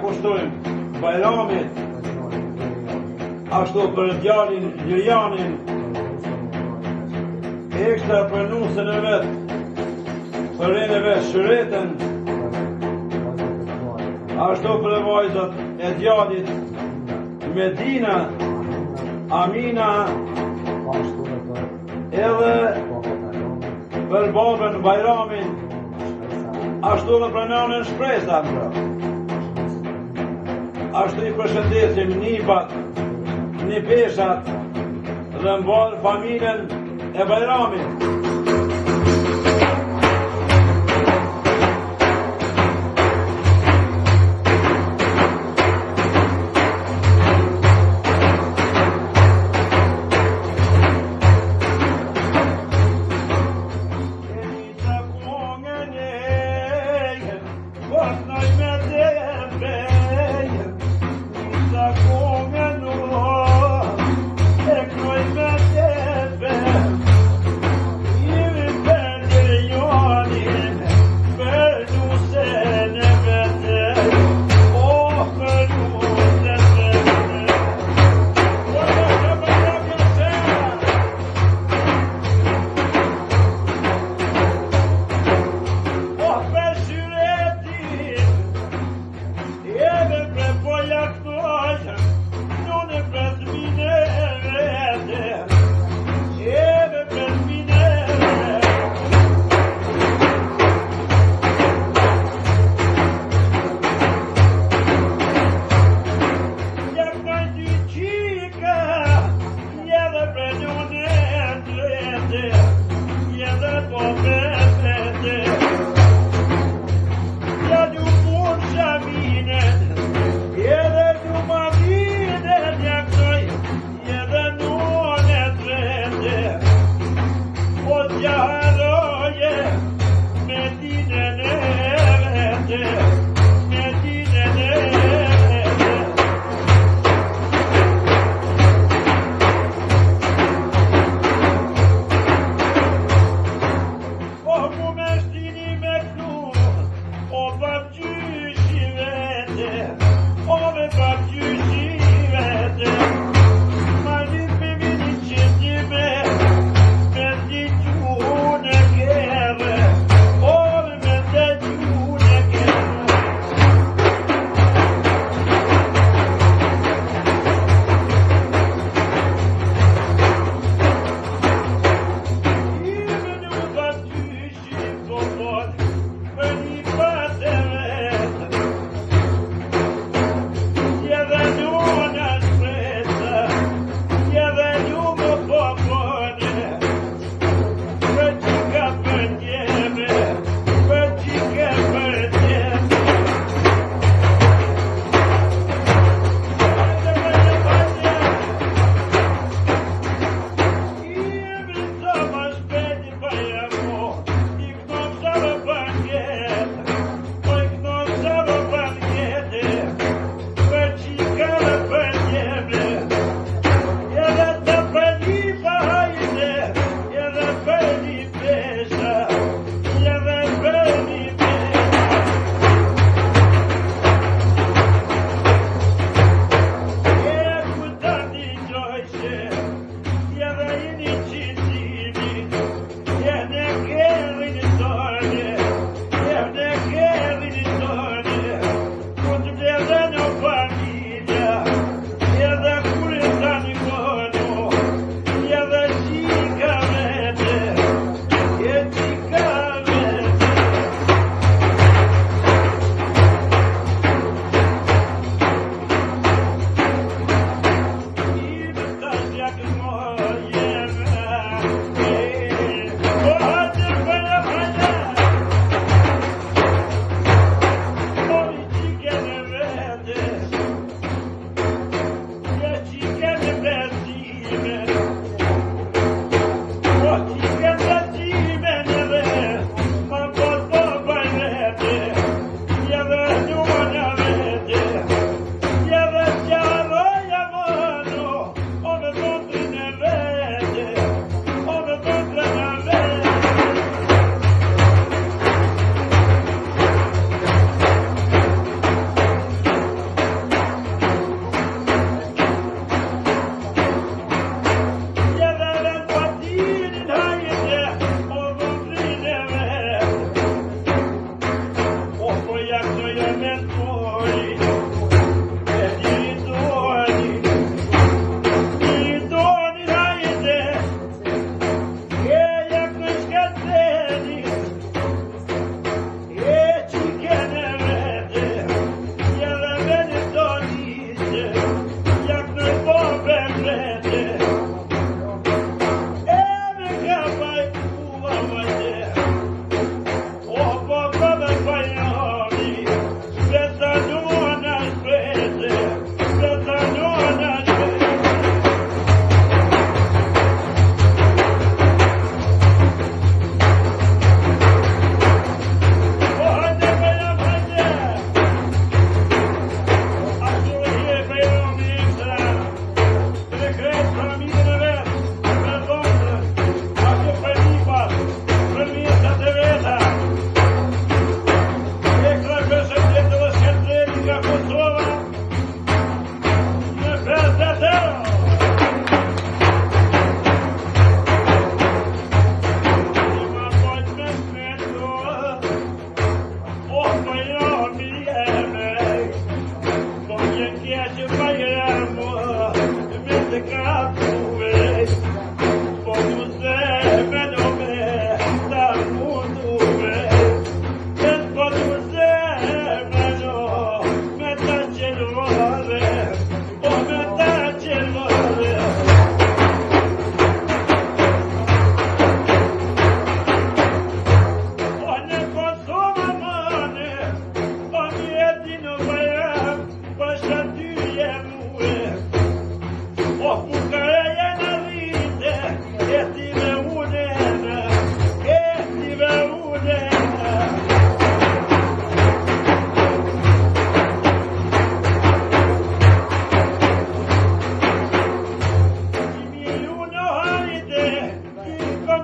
kushtojmë Bajramit, ashtu për djalin Lirianin, ekstra për nusën e vetë, për rinë e vetë Shëretën, ashtu për vajzat e djalit Medina, Amina, edhe për babën Bajramin, ashtu dhe për nënën Shpresa. Ashtu i përshëndesim Nipat, Nipeshat dhe mbarë familjen e Bajramit.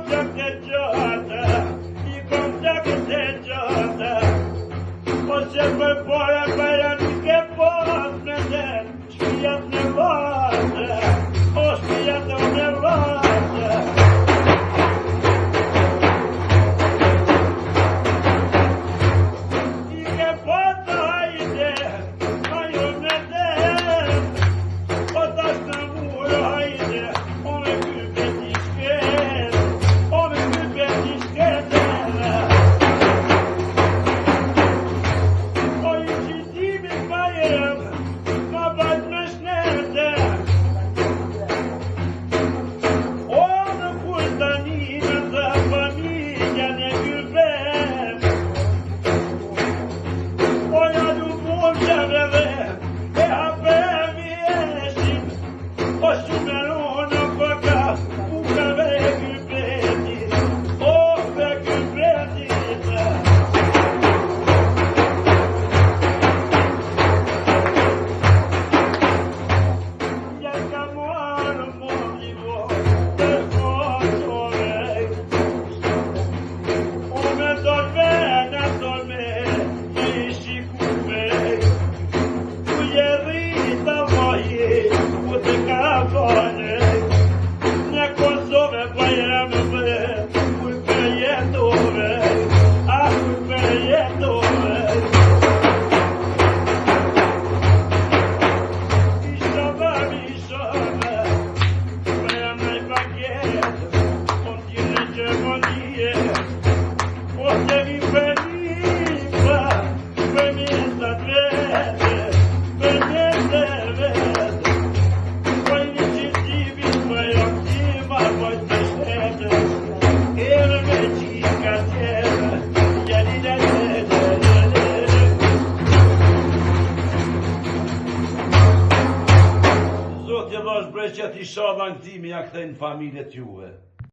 plak të gjata, i kom plak të gjata, po që për poja bëja nuk e pas me den, shpijat në vate, o shpijat në vate. I ke pata hajde, ajo në den, o tash në murë hajde, o me kype t'i shket, o me kype t'i shket. O i qitimi bajem, ma bajt me shnete, o në kurtaninën dhe familjen e kypem, o ja du mundjeve dhe e hapem i eshin, o shumeron në pëka ukave e kypetit, o pe kypetit. Ja ka marë motivo të koqove, o me dorme në dorme në i shikume, ku je rrita vaje, ku të ka fane, në Kosove bajem me, ku për jetove, a ku për jetove. Zotje vash breqet i shala në këtimi ja këthejnë familjet juve.